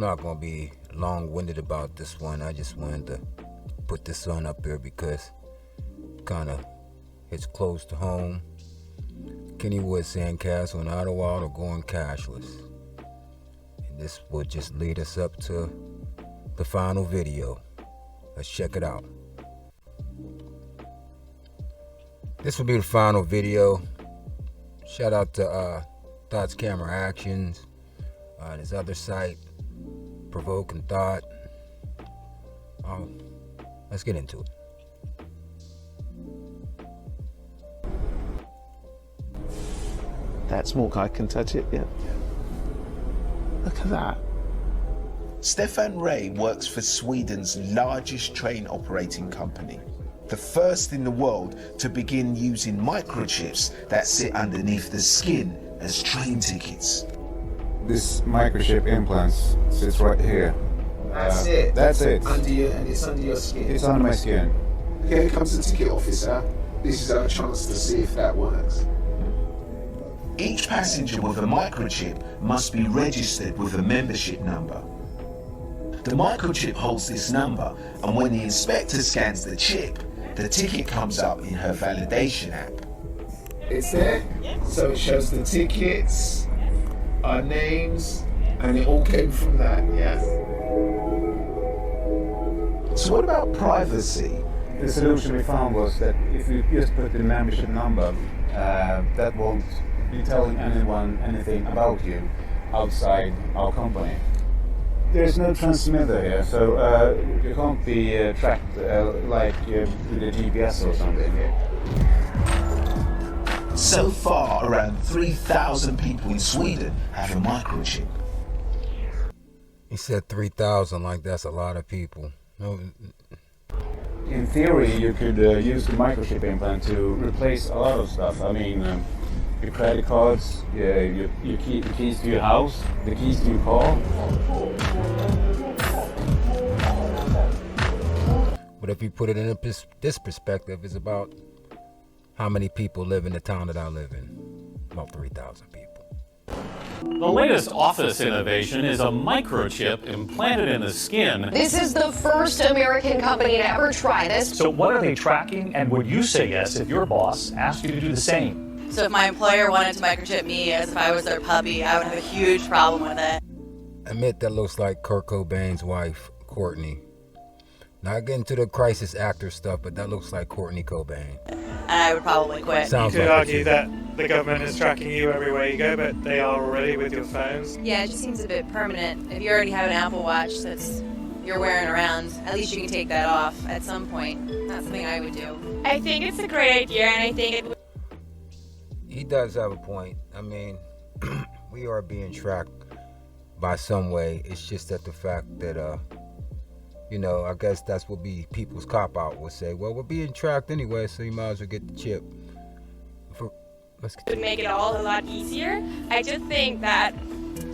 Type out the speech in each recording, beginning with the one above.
not going to be long-winded about this one. I just wanted to put this one up here because it kind of hits close to home. Kennywood Sandcastle and Idlewild are going cashless. And this will just lead us up to the final video. Let's check it out. This will be the final video. Shout out to Thought's Camera Actions. This other site, Provoking Thought. Let's get into it. That small guy can touch it, yeah. Look at that. Stefan Ray works for Sweden's largest train operating company, the first in the world to begin using microchips that sit underneath the skin as train tickets. This microchip implants sits right here. That's it? That's it. And it's under your skin? It's under my skin. Here comes the ticket officer. This is our chance to see if that works. Each passenger with a microchip must be registered with a membership number. The microchip holds this number, and when the inspector scans the chip, the ticket comes up in her validation app. It's there, so it shows the tickets, our names, and it all came from that, yeah. So what about privacy? The solution we found was that if you just put the membership number, that won't be telling anyone anything about you outside our company. There's no transmitter here, so you can't be tracked like with the GPS or something here. So far, around 3,000 people in Sweden have a microchip. He said 3,000, like that's a lot of people. No. In theory, you could use the microchip implant to replace a lot of stuff. I mean, your credit cards, your keys to your house, the keys to your car. But if you put it in this perspective, it's about how many people live in the town that I live in. About 3,000 people. The latest office innovation is a microchip implanted in the skin. This is the first American company to ever try this. So what are they tracking, and would you say yes if your boss asked you to do the same? So if my employer wanted to microchip me as if I was their puppy, I would have a huge problem with it. Admit that looks like Kurt Cobain's wife, Courtney. Not getting to the crisis actor stuff, but that looks like Courtney Cobain. And I would probably quit. Sounds you could like argue that the government is tracking you everywhere you go, but they are already with your phones. Yeah, it just seems a bit permanent. If you already have an Apple Watch you're wearing around, at least you can take that off at some point. That's something I would do. I think it's a great idea, and I think it would. He does have a point. I mean, we are being tracked by some way. It's just that the fact that, I guess that's what people's cop-out would say. Well, we're being tracked anyway, so you might as well get the chip. It would make it all a lot easier. I just think that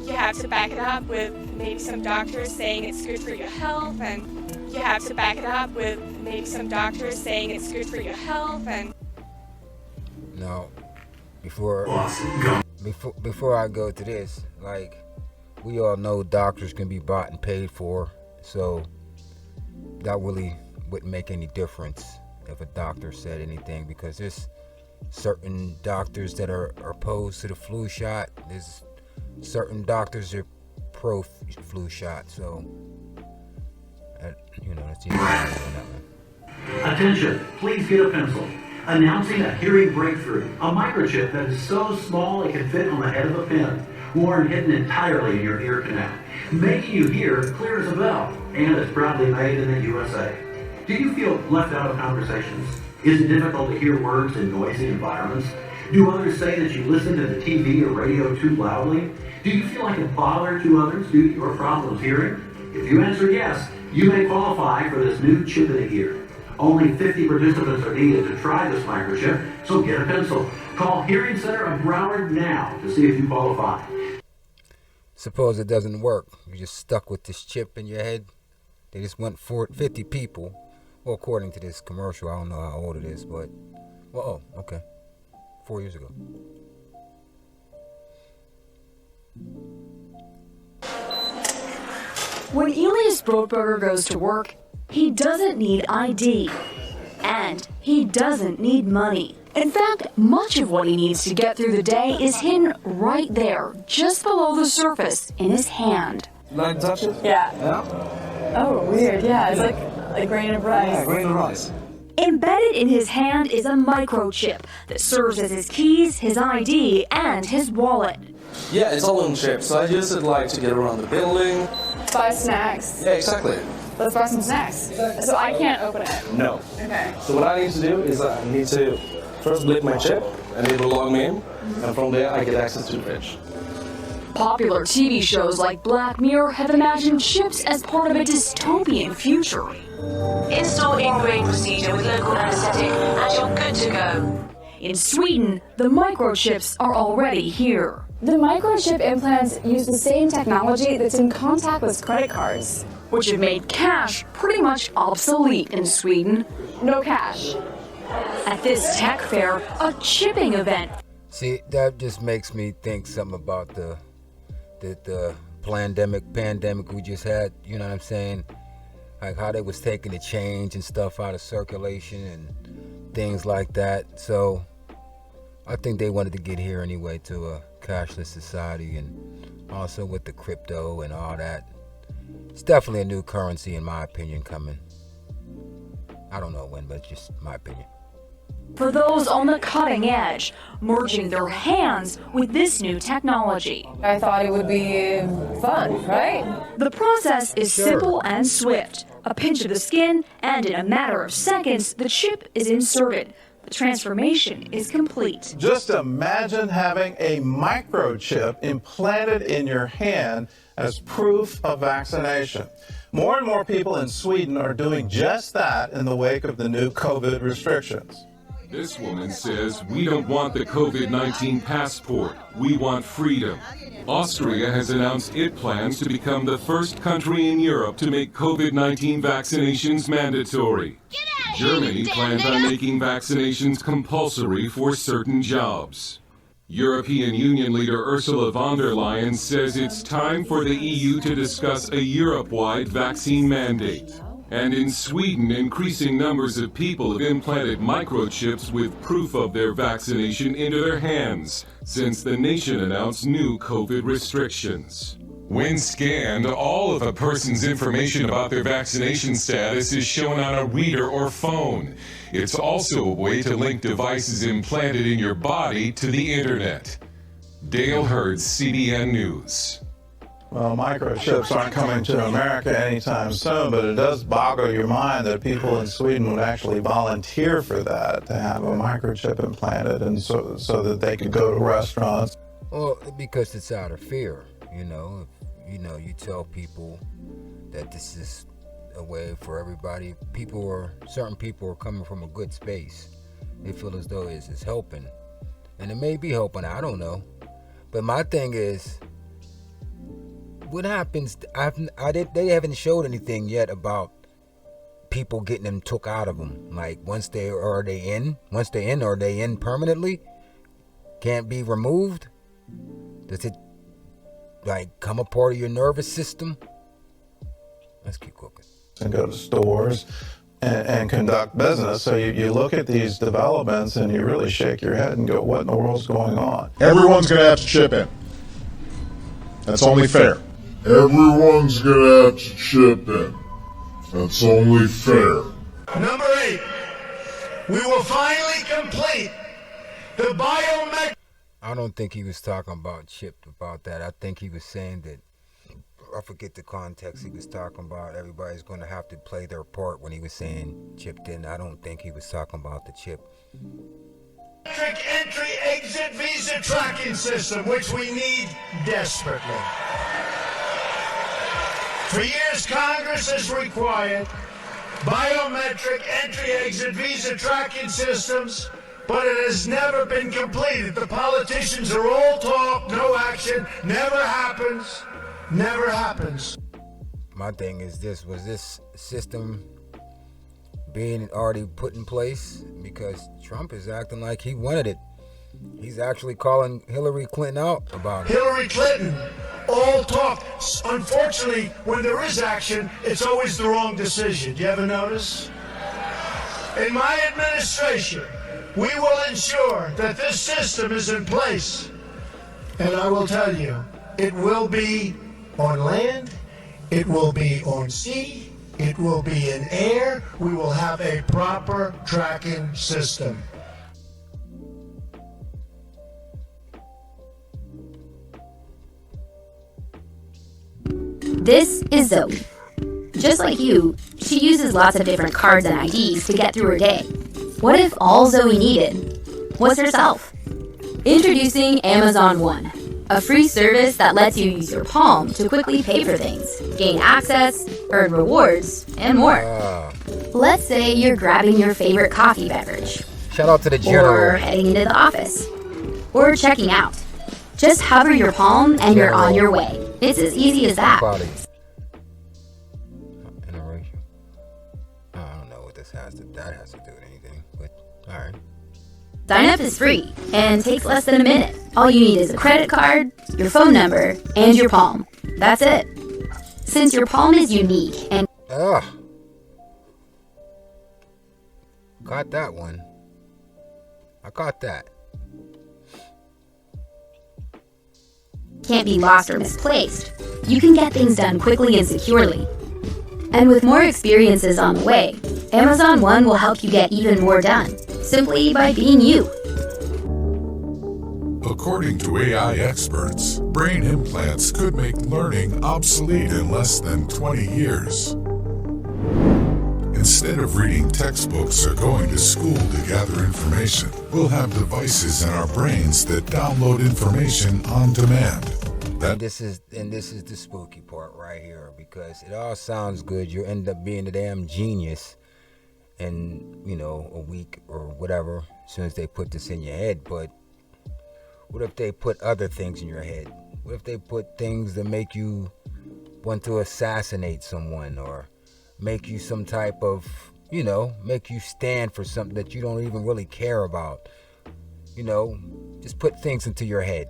you have to back it up with maybe some doctors saying it's good for your health, and you have to back it up with maybe some doctors saying it's good for your health, and... Now, before I go to this, like, we all know doctors can be bought and paid for, so that really wouldn't make any difference if a doctor said anything, because there's certain doctors that are opposed to the flu shot. There's certain doctors that are pro flu shot, so that's the that one. Attention, please get a pencil. Announcing a hearing breakthrough, a microchip that is so small it can fit on the head of a pin, worn hidden entirely in your ear canal, making you hear clear as a bell, and it's proudly made in the USA. Do you feel left out of conversations? Is it difficult to hear words in noisy environments? Do others say that you listen to the TV or radio too loudly? Do you feel like a bother to others due to your problems hearing? If you answer yes, you may qualify for this new chip in the ear. Only 50 participants are needed to try this microchip, so get a pencil. Call Hearing Center of Broward now to see if you qualify. Suppose it doesn't work. You're just stuck with this chip in your head. They just went for 50 people. Well, according to this commercial, I don't know how old it is, but... Well, oh, okay. 4 years ago. When Elias Brotberger goes to work, he doesn't need ID. And he doesn't need money. In fact, much of what he needs to get through the day is hidden right there, just below the surface, in his hand. Like touch it? Yeah. Yeah? Oh, weird. Yeah, it's like a grain of rice. Yeah, grain of rice. Embedded in his hand is a microchip that serves as his keys, his ID, and his wallet. Yeah, it's all on chip, so I use it like to get around the building. Buy snacks. Yeah, exactly. Let's buy some snacks. So I can't open it. No. Okay. So what I need to do is I need to first blip my chip, and it will log me in, and from there I get access to the fridge. Popular TV shows like Black Mirror have imagined chips as part of a dystopian future. Install in-grain procedure with local anesthetic and you're good to go. In Sweden, the microchips are already here. The microchip implants use the same technology that's in contactless credit cards, which have made cash pretty much obsolete in Sweden. No cash. At this tech fair, a chipping event. See, that just makes me think something about the pandemic we just had, you know what I'm saying? Like how they was taking the change and stuff out of circulation and things like that. So I think they wanted to get here anyway to a cashless society, and also with the crypto and all that. It's definitely a new currency in my opinion coming. I don't know when, but it's just my opinion. For those on the cutting edge, merging their hands with this new technology. I thought it would be fun, right? The process is simple and swift. A pinch of the skin, and in a matter of seconds, the chip is inserted. The transformation is complete. Just imagine having a microchip implanted in your hand as proof of vaccination. More and more people in Sweden are doing just that in the wake of the new COVID restrictions. This woman says, we don't want the COVID-19 passport. We want freedom. Austria has announced it plans to become the first country in Europe to make COVID-19 vaccinations mandatory. Germany plans on making vaccinations compulsory for certain jobs. European Union leader Ursula von der Leyen says it's time for the EU to discuss a Europe-wide vaccine mandate. And in Sweden, increasing numbers of people have implanted microchips with proof of their vaccination into their hands since the nation announced new COVID restrictions. When scanned, all of a person's information about their vaccination status is shown on a reader or phone. It's also a way to link devices implanted in your body to the internet. Dale Hurd, CBN News. Well, microchips aren't coming to America anytime soon, but it does boggle your mind that people in Sweden would actually volunteer for that, to have a microchip implanted, and so that they could go to restaurants. Well, because it's out of fear, you know. You tell people that this is a way for everybody. Certain people are coming from a good space. They feel as though it's helping, and it may be helping. I don't know, but my thing is, what happens? They haven't showed anything yet about people getting them took out of them. Like once they in, are they in permanently? Can't be removed? Does it like come a part of your nervous system? Let's keep cooking. And go to stores and conduct business. So you look at these developments and you really shake your head and go, what in the world's going on? Everyone's going to have to chip in. That's only fair. Everyone's going to have to chip in. That's only fair. Number 8, we will finally complete the biometric. I don't think he was talking about chipped about that. I think he was saying that, I forget the context he was talking about. Everybody's going to have to play their part when he was saying chipped in. I don't think he was talking about the chip. Entry exit visa tracking system, which we need desperately. For years, Congress has required biometric entry exit visa tracking systems, but it has never been completed. The politicians are all talk, no action, never happens. Never happens. My thing is this, was this system being already put in place? Because Trump is acting like he wanted it. He's actually calling Hillary Clinton out about it. Hillary Clinton all talk. Unfortunately, when there is action, it's always the wrong decision. Do you ever notice? In my administration, we will ensure that this system is in place. And I will tell you, it will be on land, it will be on sea, it will be in air. We will have a proper tracking system. This is Zoe. Just like you, she uses lots of different cards and IDs to get through her day. What if all Zoe needed was herself? Introducing Amazon One, a free service that lets you use your palm to quickly pay for things, gain access, earn rewards, and more. Let's say you're grabbing your favorite coffee beverage. Shout out to the general. Or heading into the office. Or checking out. Just hover your palm and you're on your way. It's as easy as that. I don't know what that has to do with anything, but alright. Sign up is free and takes less than a minute. All you need is a credit card, your phone number, and your palm. That's it. Since your palm is unique and got that one. I got that. Can't be lost or misplaced, you can get things done quickly and securely. And with more experiences on the way, Amazon One will help you get even more done, simply by being you. According to AI experts, brain implants could make learning obsolete in less than 20 years. Instead of reading textbooks or going to school to gather information, we'll have devices in our brains that download information on demand. And this is the spooky part right here, because it all sounds good. You end up being a damn genius in, a week or whatever, as soon as they put this in your head. But what if they put other things in your head? What if they put things that make you want to assassinate someone, or make you some type of, make you stand for something that you don't even really care about? Just put things into your head.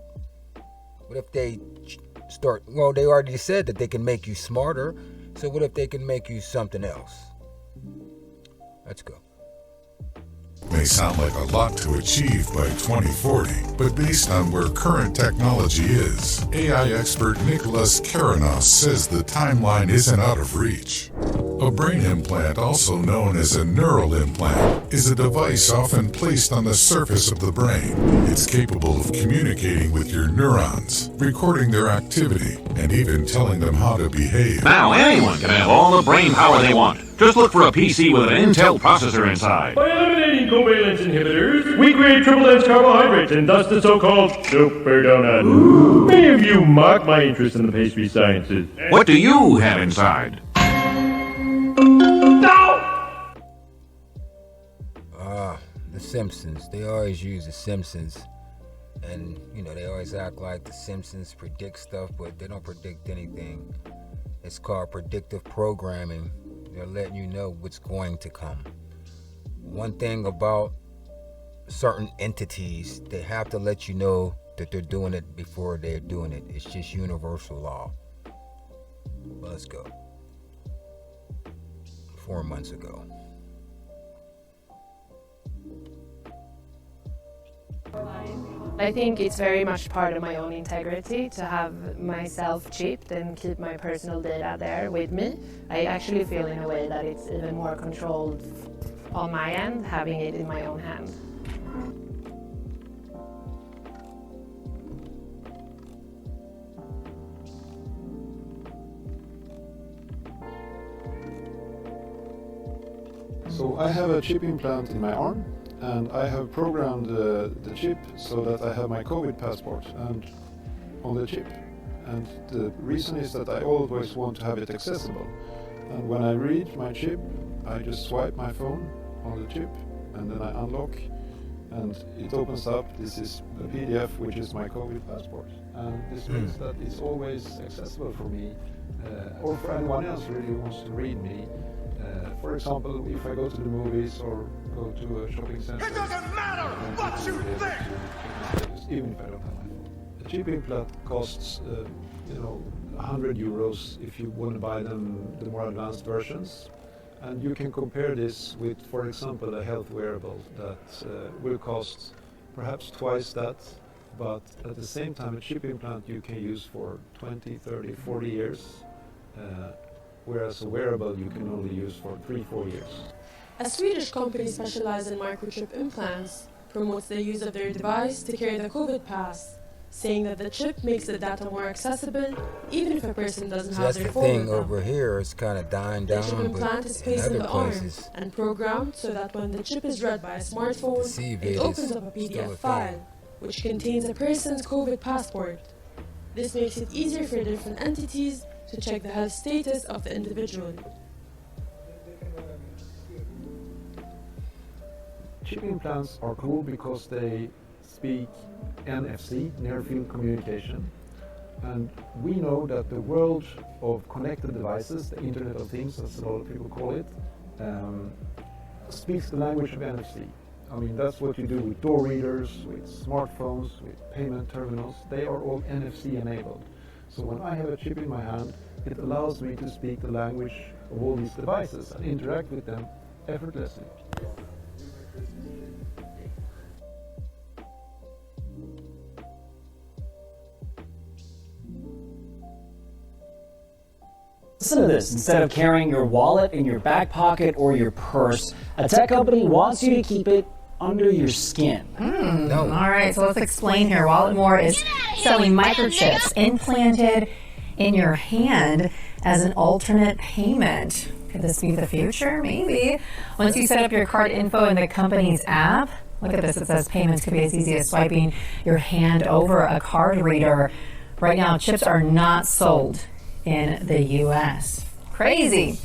What if they they already said that they can make you smarter, so what if they can make you something else? Let's go. May sound like a lot to achieve by 2040, but based on where current technology is, AI expert Nicholas Karanos says the timeline isn't out of reach. A brain implant, also known as a neural implant, is a device often placed on the surface of the brain. It's capable of communicating with your neurons, recording their activity, and even telling them how to behave. Now anyone can have all the brain power they want. Just look for a PC with an Intel processor inside. By eliminating covalence inhibitors, we create triple-dense carbohydrates and thus the so-called super donut. Ooh. Many of you mock my interest in the pastry sciences. What do you have inside? The Simpsons. They always use the Simpsons. And, they always act like the Simpsons predict stuff, but they don't predict anything. It's called predictive programming. They're letting you know what's going to come. One thing about certain entities, they have to let you know that they're doing it before they're doing it. It's just universal law. Well, let's go. 4 months ago. I think it's very much part of my own integrity to have myself chipped and keep my personal data there with me. I actually feel in a way that it's even more controlled on my end, having it in my own hand. So I have a chip implant in my arm, and I have programmed the chip so that I have my COVID passport and on the chip. And the reason is that I always want to have it accessible. And when I read my chip, I just swipe my phone on the chip, and then I unlock, and it opens up. This is a PDF, which is my COVID passport. And this means that it's always accessible for me, or for anyone else really who wants to read me. For example, if I go to the movies or go to a shopping center. It doesn't matter what you think! Even if I don't have my phone. The chip implant costs €100 if you want to buy them the more advanced versions. And you can compare this with, for example, a health wearable that will cost perhaps twice that, but at the same time a chip implant you can use for 20, 30, 40 years, whereas a wearable you can only use for 3-4 years. A Swedish company specialized in microchip implants promotes the use of their device to carry the COVID pass, saying that the chip makes the data more accessible even if a person doesn't have their phone. That's the thing with them. over here. It's kind of dying down. The chip implant is placed in the arm and programmed so that when the chip is read by a smartphone, it opens up a PDF file, which contains a person's COVID passport. This makes it easier for different entities to check the health status of the individual. Chip implants are cool because they speak NFC, near field communication, and we know that the world of connected devices, the Internet of Things as a lot of people call it, speaks the language of NFC. I mean, that's what you do with door readers, with smartphones, with payment terminals. They are all NFC enabled. So when I have a chip in my hand, it allows me to speak the language of all these devices and interact with them effortlessly. Listen to this. Instead of carrying your wallet in your back pocket or your purse, a tech company wants you to keep it under your skin. All right, so let's explain here. Walletmore is selling microchips implanted in your hand as an alternate payment. Could this be the future? Maybe. Once you set up your card info in the company's app, look at this, it says payments could be as easy as swiping your hand over a card reader. Right now, chips are not sold in the U.S. Crazy.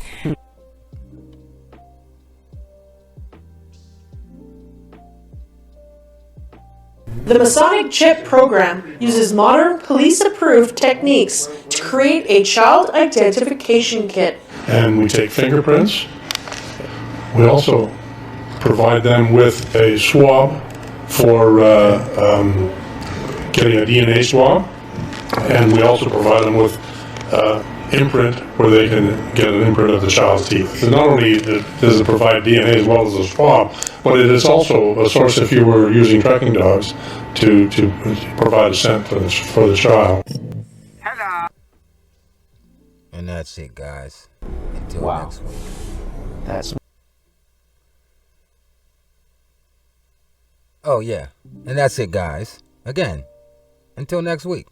The Masonic Chip program uses modern police-approved techniques to create a child identification kit. And we take fingerprints. We also provide them with a swab for getting a DNA swab. And we also provide them with imprint where they can get an imprint of the child's teeth. So not only does it provide DNA as well as a swab, but it is also a source if you were using tracking dogs to provide a scent for the child. And that's it, guys. Until next week. That's. Oh, yeah. And that's it, guys. Again, until next week.